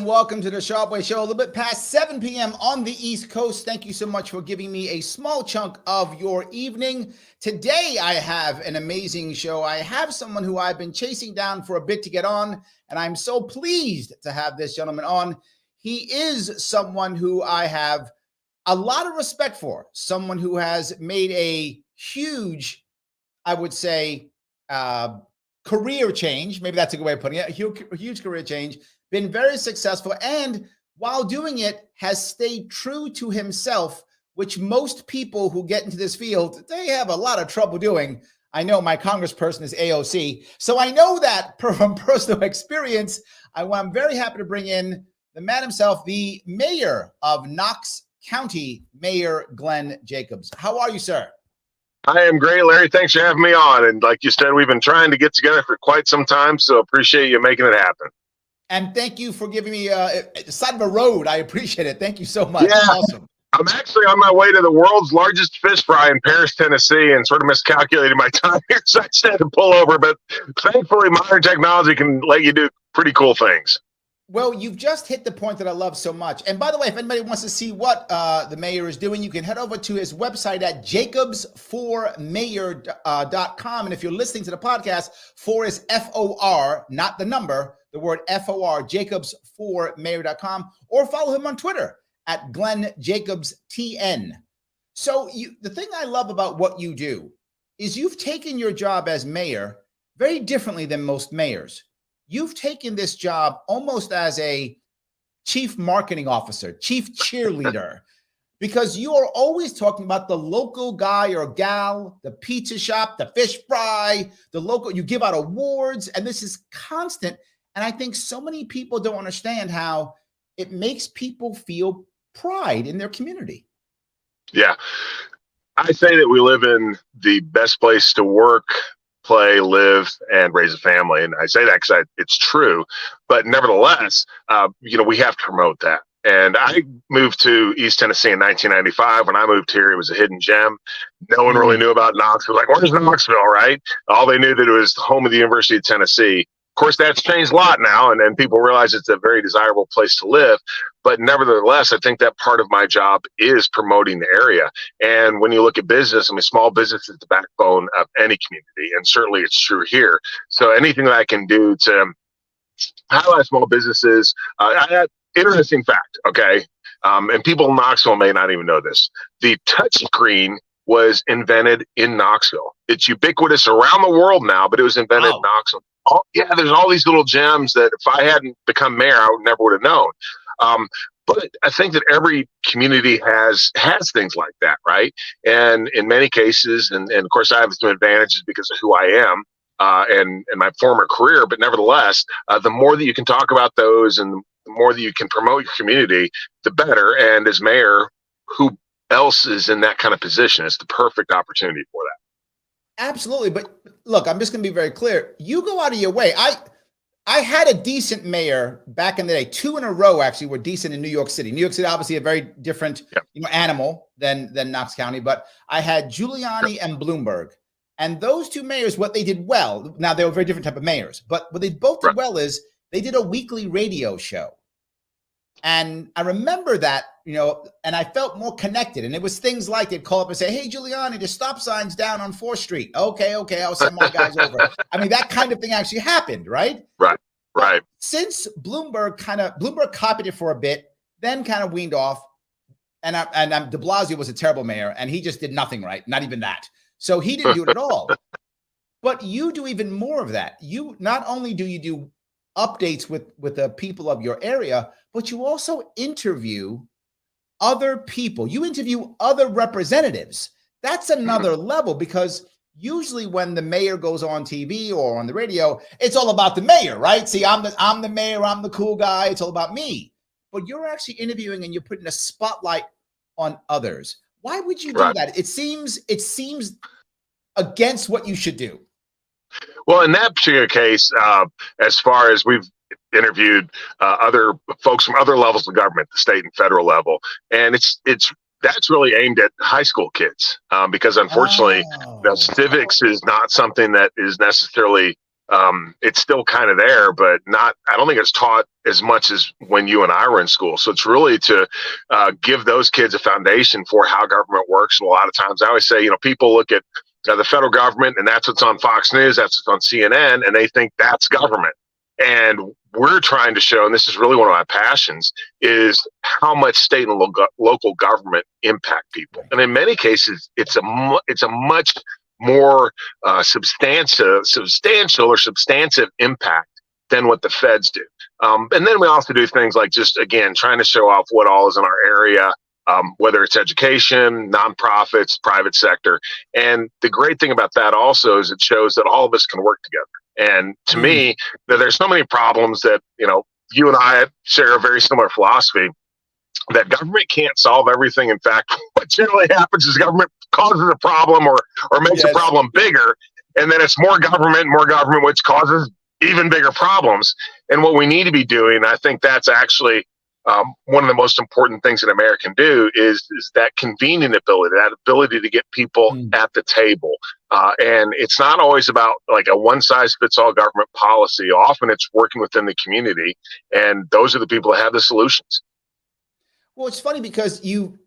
Welcome to the Sharpway Show. A little bit past 7 p.m. on the East Coast. Thank you so much for giving me a small chunk of your evening. Today, I have an amazing show. I have someone who I've been chasing down for a bit to get on, and I'm so pleased to have this gentleman on. He is someone who I have a lot of respect for, someone who has made a huge, I would say, career change. Maybe that's a good way of putting it. A huge career change. Been very successful, and while doing it, has stayed true to himself, which most people who get into this field, they have a lot of trouble doing. I know my congressperson is AOC, so I know that from personal experience. I'm very happy to bring in the man himself, the mayor of Knox County, Mayor Glenn Jacobs. How are you, sir? I am great, Larry. Thanks for having me on. And like you said, we've been trying to get together for quite some time, so appreciate you making it happen. And thank you for giving me the side of a road. I appreciate it. Thank you so much. Yeah, awesome. I'm actually on my way to the world's largest fish fry in Paris, Tennessee, and sort of miscalculated my time here, so I just had to pull over. But thankfully, modern technology can let you do pretty cool things. Well, you've just hit the point that I love so much. And by the way, if anybody wants to see what the mayor is doing, you can head over to his website at jacobs4mayor.com. And if you're listening to the podcast, 4 is F-O-R, not the number, the word F-O-R, jacobs4mayor.com, or follow him on Twitter at Glenn Jacobs TN. So the thing I love about what you do is you've taken your job as mayor very differently than most mayors. You've taken this job almost as a chief marketing officer, chief cheerleader, because you are always talking about the local guy or gal, the pizza shop, the fish fry, the local, you give out awards, and this is constant. And I think so many people don't understand how it makes people feel pride in their community. Yeah. I say that we live in the best place to work, play, live, and raise a family. And I say that because it's true. But nevertheless, we have to promote that. And I moved to East Tennessee in 1995. When I moved here, it was a hidden gem. No one really knew about Knoxville. Like, where's Knoxville, right? All they knew that it was the home of the University of Tennessee. Of course, that's changed a lot now, and people realize it's a very desirable place to live. But nevertheless, I think that part of my job is promoting the area. And when you look at business, I mean, small business is the backbone of any community, and certainly it's true here. So anything that I can do to highlight small businesses, interesting fact, okay? And people in Knoxville may not even know this. The touchscreen was invented in Knoxville. It's ubiquitous around the world now, but it was invented in Knoxville. There's all these little gems that if I hadn't become mayor, I never would have known. But I think that every community has things like that, right? And in many cases, and of course I have some advantages because of who I am and my former career, but nevertheless, the more that you can talk about those and the more that you can promote your community, the better. And as mayor, who else is in that kind of position? It's the perfect opportunity for that. Absolutely. But look, I'm just going to be very clear. You go out of your way. I had a decent mayor back in the day. 2 in a row actually were decent in New York City. New York City, obviously a very different animal than Knox County. But I had Giuliani and Bloomberg. And those 2 mayors, what they did well, now they were very different type of mayors, but what they both did well is they did a weekly radio show. And I remember that, and I felt more connected. And it was things like they'd call up and say, "Hey, Giuliani, the stop sign's down on 4th Street. Okay, I'll send my guys over." I mean, that kind of thing actually happened, right? Right. Since Bloomberg copied it for a bit, then kind of weaned off. And de Blasio was a terrible mayor, and he just did nothing right, not even that. So he didn't do it at all. But you do even more of that. You not only do you do updates with the people of your area, but you also interview other people. You interview other representatives. That's another level, because usually when the mayor goes on TV or on the radio, it's all about the mayor, right? See, I'm the mayor, I'm the cool guy. It's all about me. But you're actually interviewing and you're putting a spotlight on others. Why would you do that? It seems against what you should do? Well, in that particular case, as far as we've interviewed other folks from other levels of government, the state and federal level, and that's really aimed at high school kids, because unfortunately, civics is not something that is necessarily. It's still kind of there, but not. I don't think it's taught as much as when you and I were in school. So it's really to give those kids a foundation for how government works. And a lot of times, I always say, people look at the federal government, and that's what's on Fox News, that's what's on CNN, and they think that's government. And we're trying to show, and this is really one of my passions, is how much state and local government impact people. And in many cases, it's a much more substantial or substantive impact than what the feds do. And then we also do things like just, again, trying to show off what all is in our area, whether it's education, nonprofits, private sector. And the great thing about that also is it shows that all of us can work together. And to me, there's so many problems that, you and I share a very similar philosophy that government can't solve everything. In fact, what generally happens is government causes a problem or makes a problem bigger. And then it's more government, which causes even bigger problems. And what we need to be doing, I think that's actually one of the most important things that America can do is that convening ability, that ability to get people at the table. And it's not always about like a one size fits all government policy. Often it's working within the community, and those are the people that have the solutions. Well, it's funny because you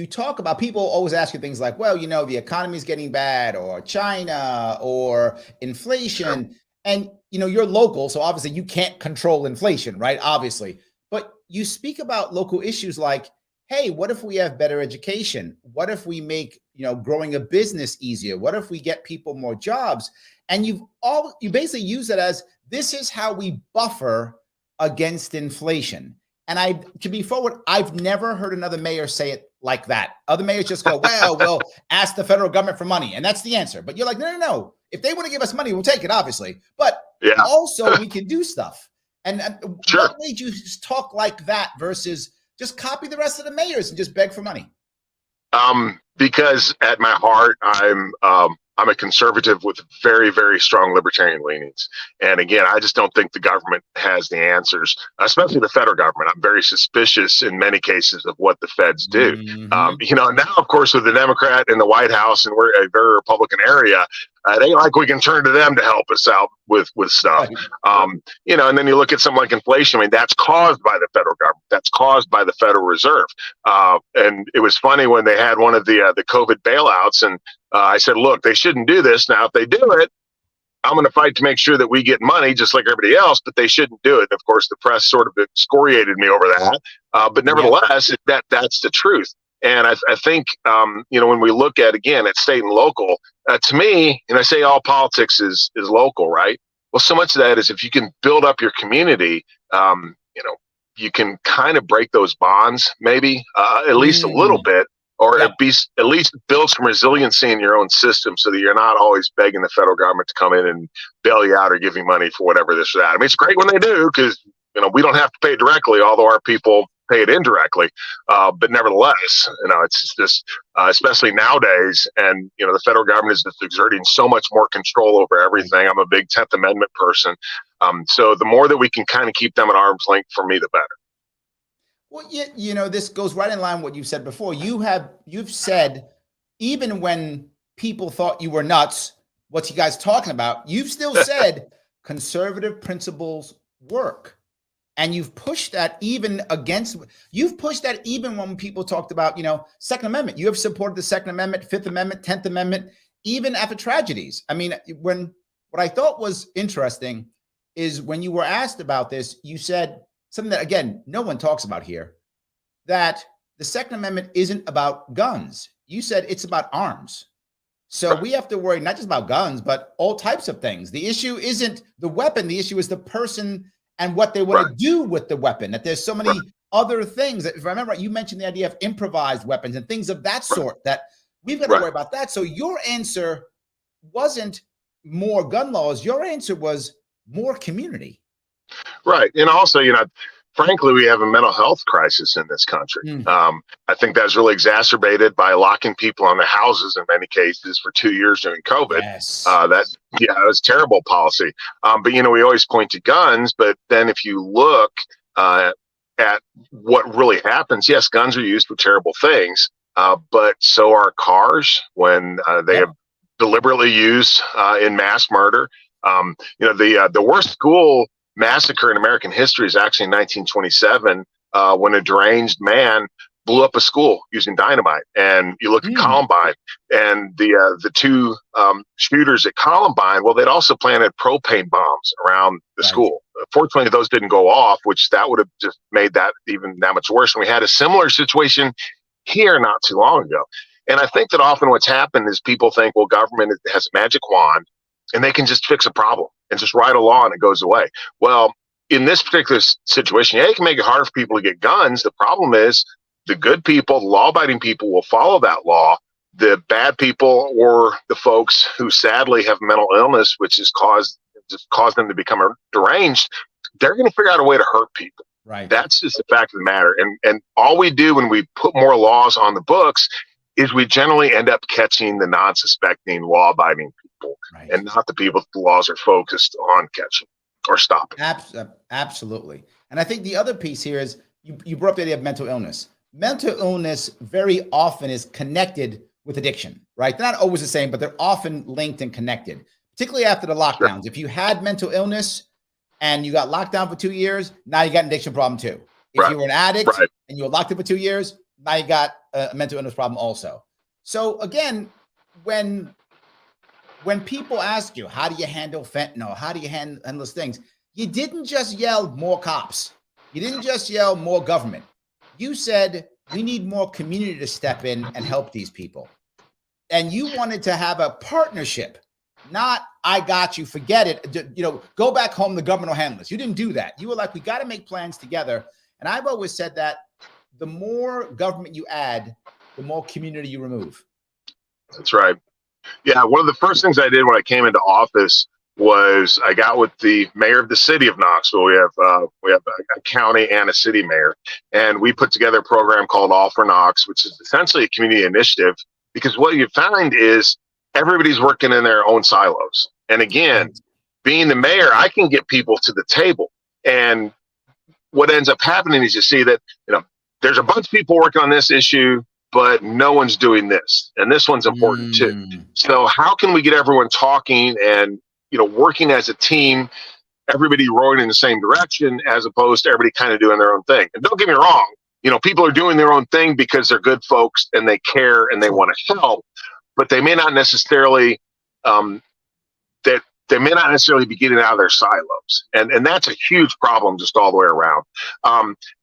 talk about, people always ask you things like, well, the economy is getting bad, or China, or inflation. Sure. And, you're local, so obviously you can't control inflation, right? Obviously. But you speak about local issues like, hey, what if we have better education? What if we make, growing a business easier? What if we get people more jobs? And you basically use it as, this is how we buffer against inflation. And to be forward, I've never heard another mayor say it like that. Other mayors just go, well, we'll ask the federal government for money, and that's the answer. But you're like, no. If they want to give us money, we'll take it, obviously. But also we can do stuff. And Sure. What made you talk like that versus just copy the rest of the mayors and just beg for money? Because at my heart, I'm a conservative with very, very strong libertarian leanings. And again, I just don't think the government has the answers, especially the federal government. I'm very suspicious in many cases of what the feds do. Now, of course, with the Democrat in the White House, and we're a very Republican area, they like we can turn to them to help us out with stuff. And then you look at something like inflation. I mean, that's caused by the federal government. That's caused by the Federal Reserve. And it was funny when they had one of the COVID bailouts, and I said, look, they shouldn't do this. Now, if they do it, I'm going to fight to make sure that we get money just like everybody else, but they shouldn't do it. And of course, the press sort of excoriated me over that. But nevertheless, that's the truth. And I think, when we look at state and local, to me, and I say all politics is local, right? Well, so much of that is if you can build up your community, you can kind of break those bonds, maybe at least a little bit. Or at least build some resiliency in your own system so that you're not always begging the federal government to come in and bail you out or give you money for whatever this or that. I mean, it's great when they do because, we don't have to pay it directly, although our people pay it indirectly. But nevertheless, it's just, especially nowadays, and, the federal government is just exerting so much more control over everything. I'm a big 10th Amendment person. So the more that we can kind of keep them at arm's length, for me, the better. Well, this goes right in line with what you said before. You've said, even when people thought you were nuts, what's you guys talking about? You've still said conservative principles work. And you've pushed that even when people talked about, Second Amendment. You have supported the Second Amendment, Fifth Amendment, 10th Amendment, even after tragedies. I mean, what I thought was interesting is when you were asked about this, you said something that, again, no one talks about here, that the Second Amendment isn't about guns. You said it's about arms. So we have to worry not just about guns, but all types of things. The issue isn't the weapon. The issue is the person and what they want to do with the weapon, that there's so many other things. If I remember right, you mentioned the idea of improvised weapons and things of that sort, that we've got to worry about that. So your answer wasn't more gun laws. Your answer was more community. Right. And also, frankly, we have a mental health crisis in this country. Mm. I think that's really exacerbated by locking people in their houses in many cases for 2 years during COVID. Yes. That was terrible policy. But we always point to guns, but then if you look at what really happens, yes, guns are used for terrible things, but so are cars when they have deliberately used in mass murder. The worst school massacre in American history is actually in 1927 when a deranged man blew up a school using dynamite. And you look at Columbine, and the two shooters at Columbine, well, they'd also planted propane bombs around the school. Fortunately, those didn't go off, which that would have just made that even that much worse. And we had a similar situation here not too long ago. And I think that often what's happened is people think, well, government has a magic wand and they can just fix a problem and just write a law and it goes away. Well, in this particular situation, you can make it harder for people to get guns. The problem is the good people, the law-abiding people will follow that law. The bad people or the folks who sadly have mental illness, which has caused them to become deranged, they're going to figure out a way to hurt people. Right. That's just the fact of the matter. And all we do when we put more laws on the books is we generally end up catching the non-suspecting law-abiding people and not the people that the laws are focused on catching or stopping. Absolutely. And I think the other piece here is you brought up the idea of mental illness. Mental illness very often is connected with addiction, right? They're not always the same, but they're often linked and connected, particularly after the lockdowns. Sure. If you had mental illness and you got locked down for 2 years, now you got an addiction problem too. If you were an addict and you were locked up for 2 years, now you got a mental illness problem also. So again, when people ask you, how do you handle fentanyl? How do you handle those things? You didn't just yell more cops. You didn't just yell more government. You said we need more community to step in and help these people. And you wanted to have a partnership, not I got you, forget it. Go back home, the government will handle this. You didn't do that. You were like, we got to make plans together. And I've always said that the more government you add, the more community you remove. That's right. Yeah, one of the first things I did when I came into office was I got with the mayor of the city of Knoxville. We have a county and a city mayor, and we put together a program called All for Knox, which is essentially a community initiative. Because what you find is everybody's working in their own silos. And again, being the mayor, I can get people to the table. And what ends up happening is you see that there's a bunch of people working on this issue, but no one's doing this, and this one's important too. So how can we get everyone talking and working as a team, everybody rowing in the same direction, as opposed to everybody kind of doing their own thing? And don't get me wrong, people are doing their own thing because they're good folks and they care and they want to help, but they may not necessarily be getting out of their silos, and that's a huge problem just all the way around.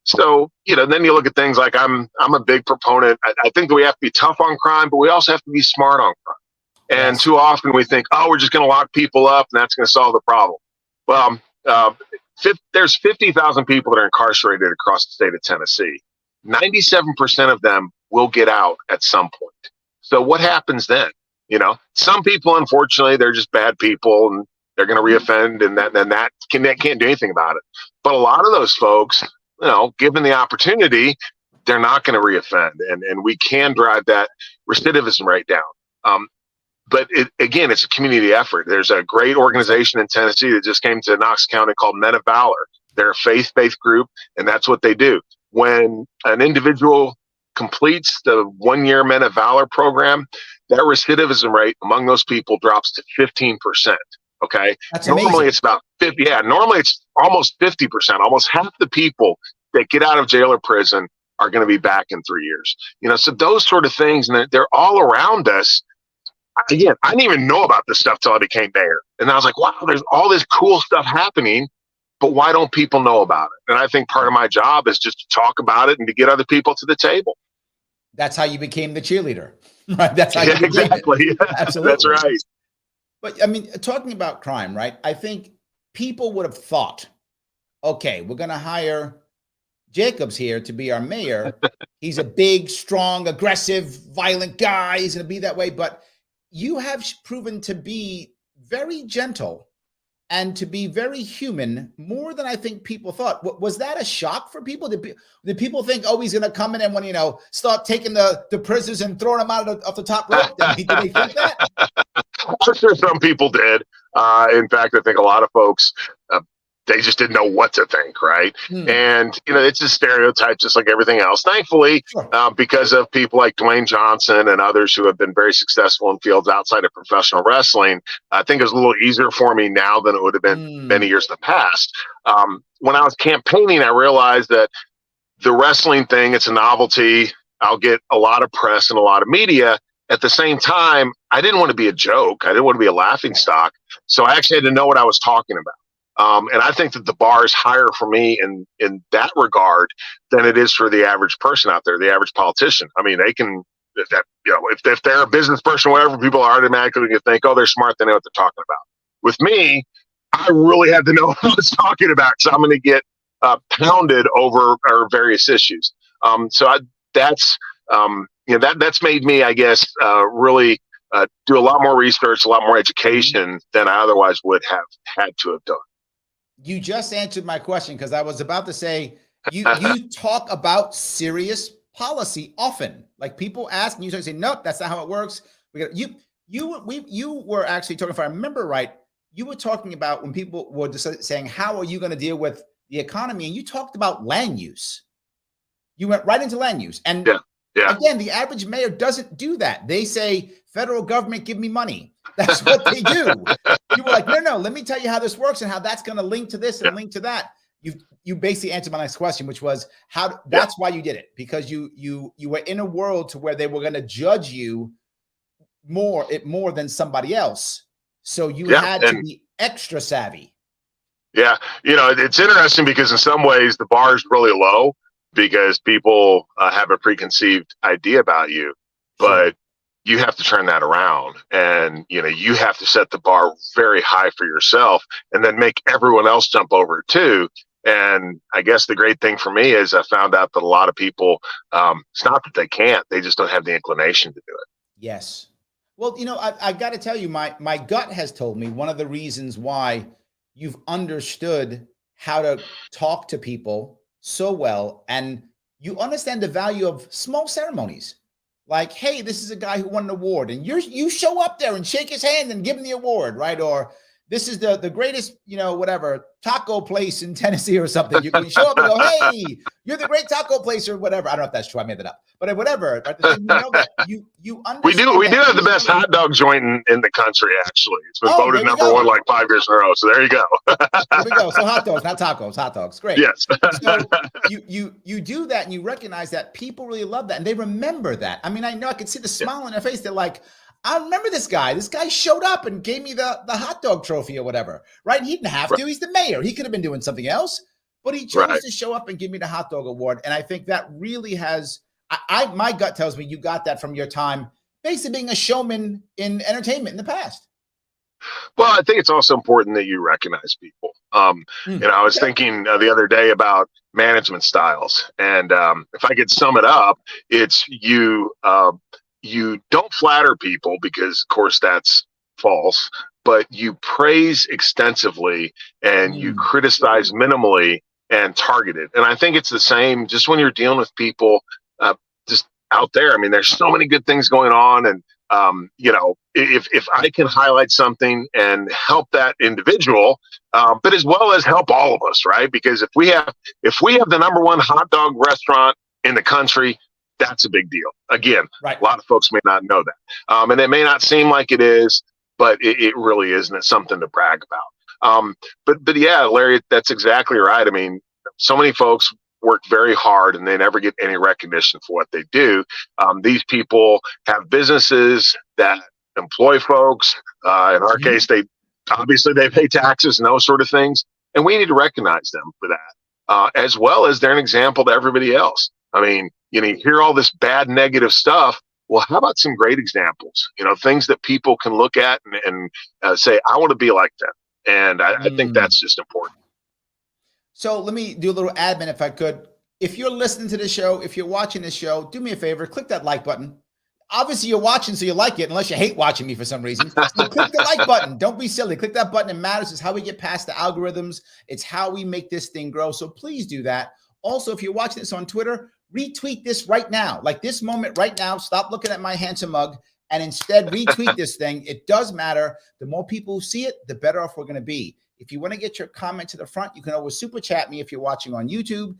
So then you look at things like I'm a big proponent. I think that we have to be tough on crime, but we also have to be smart on crime. And too often we think, oh, we're just going to lock people up and that's going to solve the problem. Well, there's 50,000 people that are incarcerated across the state of Tennessee. 97% of them will get out at some point. So what happens then? Some people, unfortunately, they're just bad people and they're going to reoffend, and that can't do anything about it. But a lot of those folks, given the opportunity, they're not going to reoffend, and we can drive that recidivism rate down. But again, it's a community effort. There's a great organization in Tennessee that just came to Knox County called Men of Valor. They're a faith-based group, and that's what they do. When an individual completes the 1-year Men of Valor program, that recidivism rate among those people drops to 15%. Okay. That's normally amazing. It's about 50. Yeah. Normally it's almost 50%. Almost half the people that get out of jail or prison are going to be back in 3 years. So those sort of things, and they're all around us. Again, I didn't even know about this stuff till I became mayor. And I was like, wow, there's all this cool stuff happening, but why don't people know about it? And I think part of my job is just to talk about it and to get other people to the table. That's how you became the cheerleader, right? That's how you became exactly. it. Absolutely. That's right. But I mean, talking about crime, right? I think people would have thought, okay, we're going to hire Jacobs here to be our mayor. He's a big, strong, aggressive, violent guy. He's going to be that way. But you have proven to be very gentle and to be very human, more than I think people thought. Was that a shock for people? Did people think, oh, he's going to come in and start taking the prisoners and throwing them out of the top rope? Did they think that? I'm sure some people did. In fact, I think a lot of folks, they just didn't know what to think, right? And, it's a stereotype just like everything else. Thankfully, Sure. Because of people like Dwayne Johnson and others who have been very successful in fields outside of professional wrestling, I think it's a little easier for me now than it would have been many years in the past. When I was campaigning, I realized that the wrestling thing, it's a novelty. I'll get a lot of press and a lot of media. At the same time, I didn't want to be a joke. I didn't want to be a laughing stock. So I actually had to know what I was talking about. And I think that the bar is higher for me in that regard than it is for the average person out there, the average politician. I mean, they can, if they're a business person, whatever, people are automatically going to think, oh, they're smart. They know what they're talking about. With me, I really had to know what I was talking about because I'm going to get pounded over our various issues. That's made me, I guess, really do a lot more research, a lot more education than I otherwise would have had to have done. You just answered my question because I was about to say you talk about serious policy often. Like people ask and you say, nope, that's not how it works. You were actually talking, if I remember right, you were talking about when people were just saying, how are you going to deal with the economy? And you talked about land use. You went right into land use. And again, the average mayor doesn't do that. They say, federal government, give me money. That's what they do. You were like, no, let me tell you how this works and how that's going to link to this and link to that. You basically answered my next question, which was that's why you did it, because you were in a world to where they were going to judge you more than somebody else. So you had to be extra savvy. Yeah. It's interesting because in some ways the bar is really low because people have a preconceived idea about you, but you have to turn that around and, you have to set the bar very high for yourself and then make everyone else jump over it too. And I guess the great thing for me is I found out that a lot of people, it's not that they can't, they just don't have the inclination to do it. Yes. Well, I got to tell you, my gut has told me one of the reasons why you've understood how to talk to people so well, and you understand the value of small ceremonies. Like, hey, this is a guy who won an award, and you show up there and shake his hand and give him the award, right? Or this is the greatest, whatever, taco place in Tennessee or something. You can show up and go, hey, you're the great taco place or whatever. I don't know if that's true. I made that up. But whatever. Right? That you understand. We do have the best hot dog joint in the country, actually. It's been voted number one like 5 years in a row. So there you go. There we go. So hot dogs, not tacos, hot dogs. Great. Yes. So you do that and you recognize that people really love that and they remember that. I mean, I know I could see the smile on their face. They're like, I remember this guy. This guy showed up and gave me the hot dog trophy or whatever, right? He didn't have to. He's the mayor. He could have been doing something else, but he chose to show up and give me the hot dog award. And I think that really has, my gut tells me you got that from your time basically being a showman in entertainment in the past. Well, I think it's also important that you recognize people. I was thinking the other day about management styles. And if I could sum it up, it's you don't flatter people because, of course, that's false, but you praise extensively and you criticize minimally and target it. And I think it's the same just when you're dealing with people just out there. I mean, there's so many good things going on. And, if I can highlight something and help that individual, but as well as help all of us, right? Because if we have the number one hot dog restaurant in the country, that's a big deal. Again, a lot of folks may not know that. And it may not seem like it is, but it really is. And it's something to brag about. But yeah, Larry, that's exactly right. I mean, so many folks work very hard and they never get any recognition for what they do. These people have businesses that employ folks. In our case, they pay taxes and those sort of things. And we need to recognize them for that, as well as they're an example to everybody else. I mean, you hear all this bad, negative stuff. Well, how about some great examples? Things that people can look at and say, I want to be like them. And I think that's just important. So let me do a little admin if I could. If you're listening to the show, if you're watching this show, do me a favor, click that like button. obviously you're watching, so you like it, unless you hate watching me for some reason. So click the like button. Don't be silly. Click that button. It matters. It's how we get past the algorithms. It's how we make this thing grow. So please do that. Also, if you're watching this on Twitter, retweet this right now. Like this moment right now. Stop looking at my handsome mug and instead retweet this thing. It does matter. The more people who see it, the better off we're going to be. If you want to get your comment to the front, you can always super chat me if you're watching on YouTube.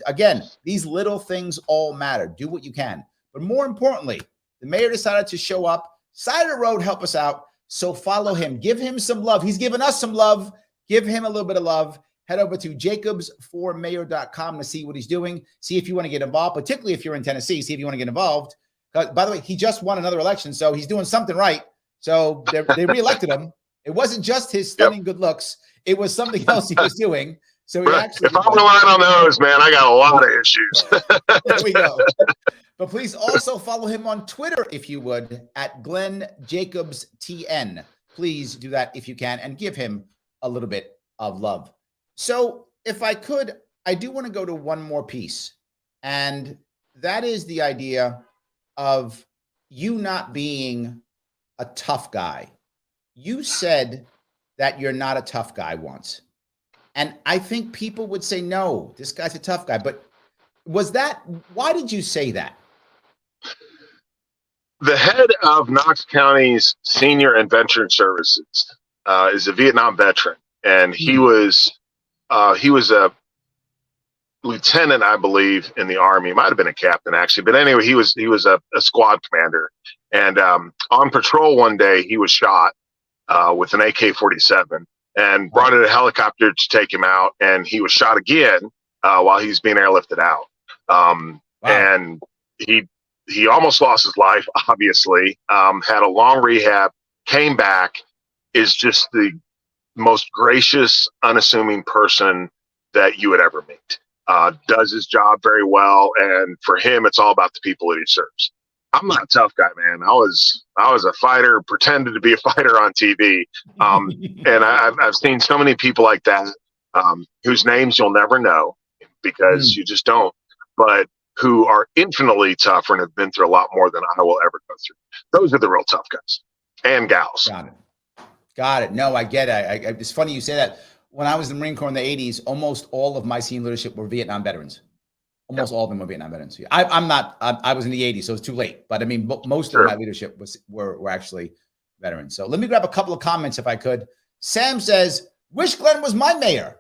Again, these little things all matter. Do what you can. But more importantly, the mayor decided to show up. Side of the road, help us out. So follow him. Give him some love. He's given us some love. Give him a little bit of love. Head over to jacobs4mayor.com to see what he's doing. See if you want to get involved, particularly if you're in Tennessee. See if you want to get involved. By the way, he just won another election, so he's doing something right. So they reelected him. It wasn't just his stunning good looks. It was something else he was doing. So he actually. If I'm relying on those, man, I got a lot of issues. There we go. But please also follow him on Twitter, if you would, at Glenn Jacobs TN. Please do that if you can and give him a little bit of love. So if I could, I do want to go to one more piece. And that is the idea of you not being a tough guy. You said that you're not a tough guy once. And I think people would say, no, this guy's a tough guy. But why did you say that? The head of Knox County's Senior and Veteran Services is a Vietnam veteran, and he was a lieutenant, I believe, in the Army. He might have been a captain, actually. But anyway, he was a squad commander. And on patrol one day, he was shot with an AK-47 and brought in a helicopter to take him out. And he was shot again while he was being airlifted out. Wow. And he almost lost his life, obviously, had a long rehab, came back, is just the most gracious, unassuming person that you would ever meet. Does his job very well. And for him, it's all about the people that he serves. I'm not a tough guy, man. I was a fighter, pretended to be a fighter on TV. And I've seen so many people like that, whose names you'll never know because you just don't, but who are infinitely tougher and have been through a lot more than I will ever go through. Those are the real tough guys and gals. Got it. No, I get it. It's funny you say that. When I was in the Marine Corps in the 80s, almost all of my senior leadership were Vietnam veterans. Almost all of them were Vietnam veterans. I was in the 80s, so it's too late. But I mean, most of my leadership were actually veterans. So let me grab a couple of comments if I could. Sam says, wish Glenn was my mayor.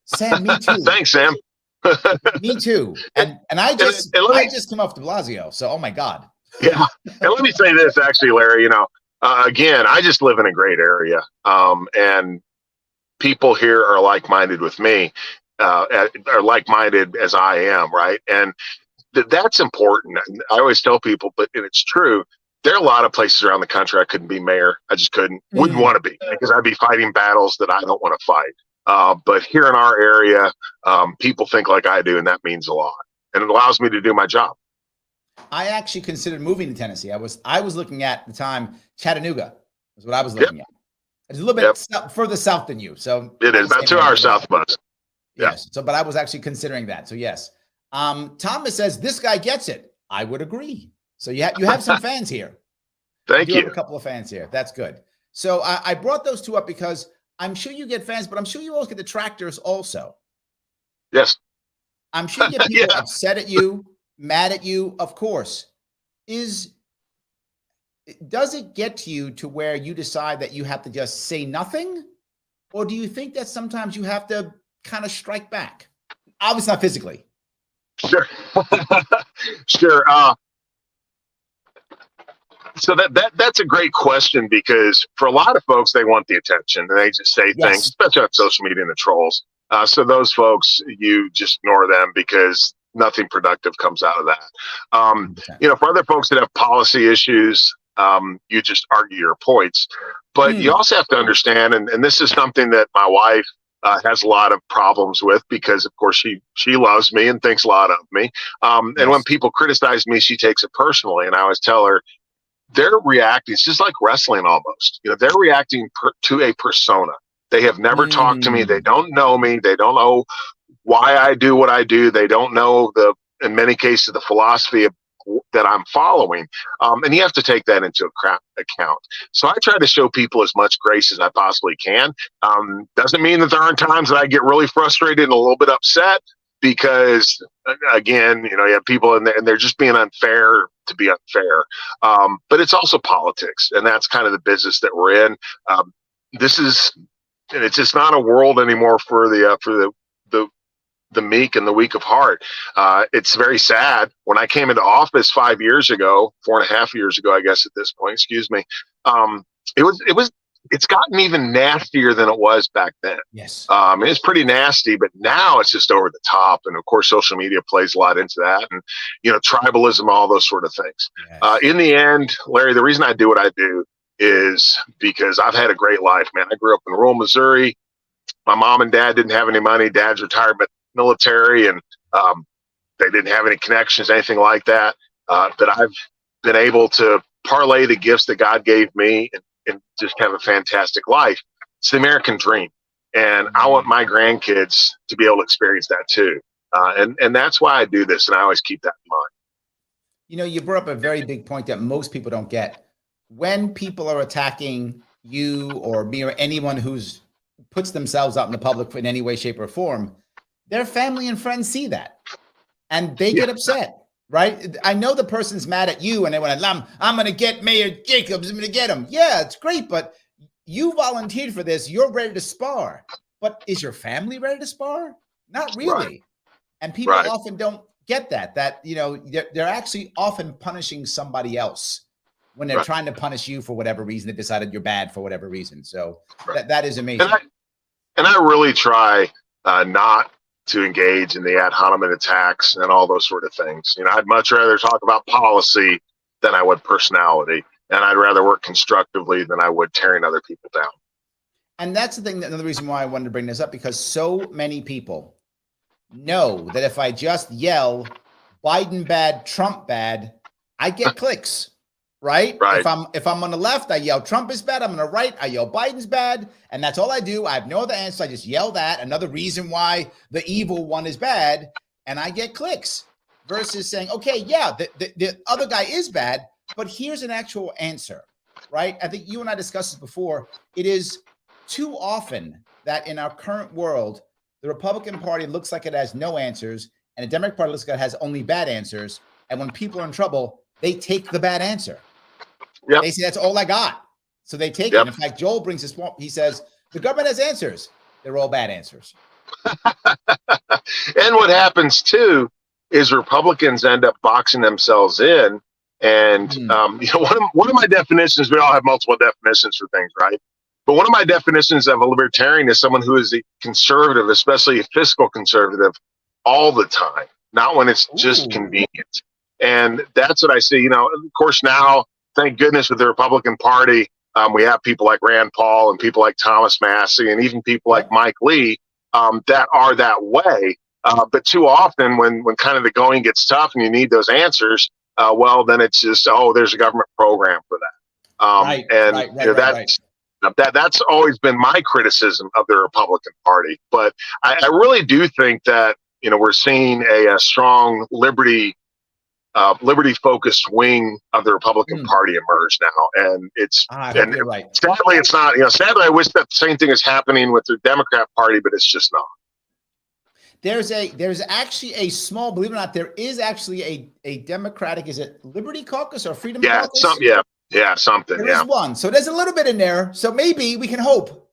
Sam, me too. Thanks, Sam. Me too. And I just came off de Blasio. So, oh my God. Yeah. And let me say this, actually, Larry, again, I just live in a great area. And people here are like-minded with me, are like-minded as I am, right? And that's important. I always tell people, and it's true, there are a lot of places around the country I couldn't be mayor. I just wouldn't want to be, because I'd be fighting battles that I don't want to fight. But here in our area, people think like I do, and that means a lot. And it allows me to do my job. I actually considered moving to Tennessee. I was looking at the time Chattanooga is what I was looking at. It's a little bit further south than you. So it is about 2 hours south of us. Yes. So, but I was actually considering that. So yes. Thomas says this guy gets it. I would agree. So you have some fans here. Thank you. Have a couple of fans here. That's good. So I brought those two up because I'm sure you get fans, but I'm sure you always get detractors also. Yes. I'm sure you get people upset at you, mad at you. Of course. Does it get to you to where you decide that you have to just say nothing? Or do you think that sometimes you have to kind of strike back? Obviously not physically. Sure. Sure. So that's a great question, because for a lot of folks, they want the attention and they just say things, especially on social media and the trolls. So those folks, you just ignore them because nothing productive comes out of that. For other folks that have policy issues, you just argue your points. But you also have to understand, and this is something that my wife has a lot of problems with, because of course she loves me and thinks a lot of me. And when people criticize me, she takes it personally. And I always tell her, they're reacting. It's just like wrestling almost. They're reacting to a persona. They have never talked to me. They don't know me. They don't know why I do what I do. They don't know in many cases, the philosophy of that I'm following. And you have to take that into account. So I try to show people as much grace as I possibly can. Doesn't mean that there aren't times that I get really frustrated and a little bit upset because, again, you have people and they're just being unfair to be unfair. But it's also politics, and that's kind of the business that we're in. It's just not a world anymore for the meek and the weak of heart. It's very sad. When I came into office 5 years ago, 4.5 years ago, I guess at this point, excuse me, it's gotten even nastier than it was back then. Yes. It's pretty nasty, but now it's just over the top. And of course, social media plays a lot into that, and tribalism, all those sort of things. Yes. In the end, Larry, the reason I do what I do is because I've had a great life, man. I grew up in rural Missouri. My mom and dad didn't have any money. Dad's retired military, and they didn't have any connections, anything like that. But I've been able to parlay the gifts that God gave me and just have a fantastic life. It's the American dream. And I want my grandkids to be able to experience that too. And that's why I do this. And I always keep that in mind. You brought up a very big point that most people don't get. When people are attacking you or me or anyone who's puts themselves out in the public in any way, shape, or form, their family and friends see that and they get upset, right? I know the person's mad at you and they want to, I'm going to get Mayor Jacobs. I'm going to get him. Yeah, it's great. But you volunteered for this. You're ready to spar. But is your family ready to spar? Not really. Right. And people often don't get that they're actually often punishing somebody else when they're trying to punish you for whatever reason. They decided you're bad for whatever reason. So that is amazing. And I really try not to engage in the ad hominem attacks and all those sort of things. I'd much rather talk about policy than I would personality. And I'd rather work constructively than I would tearing other people down. And that's the thing, another reason why I wanted to bring this up, because so many people know that if I just yell Biden bad, Trump bad, I get clicks. Right? If I'm on the left, I yell Trump is bad. I'm on the right, I yell Biden's bad. And that's all I do. I have no other answer. I just yell that. Another reason why the evil one is bad. And I get clicks versus saying, okay, yeah, the other guy is bad, but here's an actual answer, right? I think you and I discussed this before. It is too often that in our current world, the Republican Party looks like it has no answers and the Democratic Party looks like it has only bad answers. And when people are in trouble, they take the bad answer. Yep. They say, that's all I got. So they take it. In fact, Joel brings this point. He says, the government has answers. They're all bad answers. And what happens too is Republicans end up boxing themselves in. And one of my definitions, we all have multiple definitions for things, right? But one of my definitions of a libertarian is someone who is a conservative, especially a fiscal conservative, all the time, not when it's just convenient. And that's what I see. Of course, now, thank goodness, with the Republican Party, we have people like Rand Paul and people like Thomas Massey and even people like Mike Lee that are that way. But too often when kind of the going gets tough and you need those answers, then it's just, there's a government program for that. That's always been my criticism of the Republican Party. But I really do think that, we're seeing a strong liberty-focused wing of the Republican Party emerge now, and sadly, it's not. Sadly, I wish that the same thing is happening with the Democrat Party, but it's just not. There's actually a small, believe it or not, there is actually a Democratic. Is it Liberty Caucus or Freedom Caucus? Something. There is one, so there's a little bit in there. So maybe we can hope.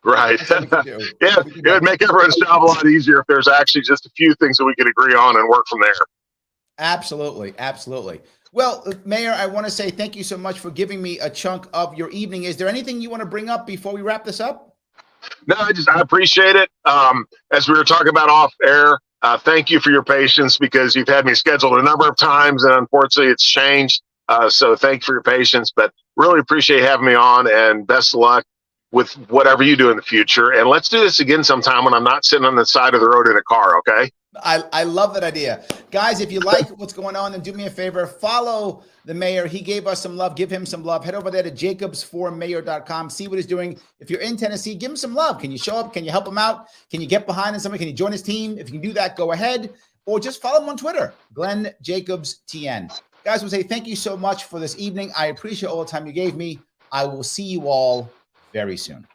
Right. It would make everyone's job a lot easier if there's actually just a few things that we could agree on and work from there. Absolutely. Well, Mayor, I want to say thank you so much for giving me a chunk of your evening. Is there anything you want to bring up before we wrap this up? No, I appreciate it. As we were talking about off air, thank you for your patience because you've had me scheduled a number of times and unfortunately it's changed. So thank you for your patience, but really appreciate having me on and best of luck with whatever you do in the future. And let's do this again sometime when I'm not sitting on the side of the road in a car, okay? I love that idea. Guys, if you like what's going on, then do me a favor, follow the mayor. He gave us some love. Give him some love. Head over there to jacobsformayor.com. See what he's doing. If you're in Tennessee, give him some love. Can you show up? Can you help him out? Can you get behind him? Somebody? Can you join his team? If you can do that, go ahead. or just follow him on Twitter, Glenn Jacobs TN. Guys, we'll say thank you so much for this evening. I appreciate all the time you gave me. I will see you all very soon.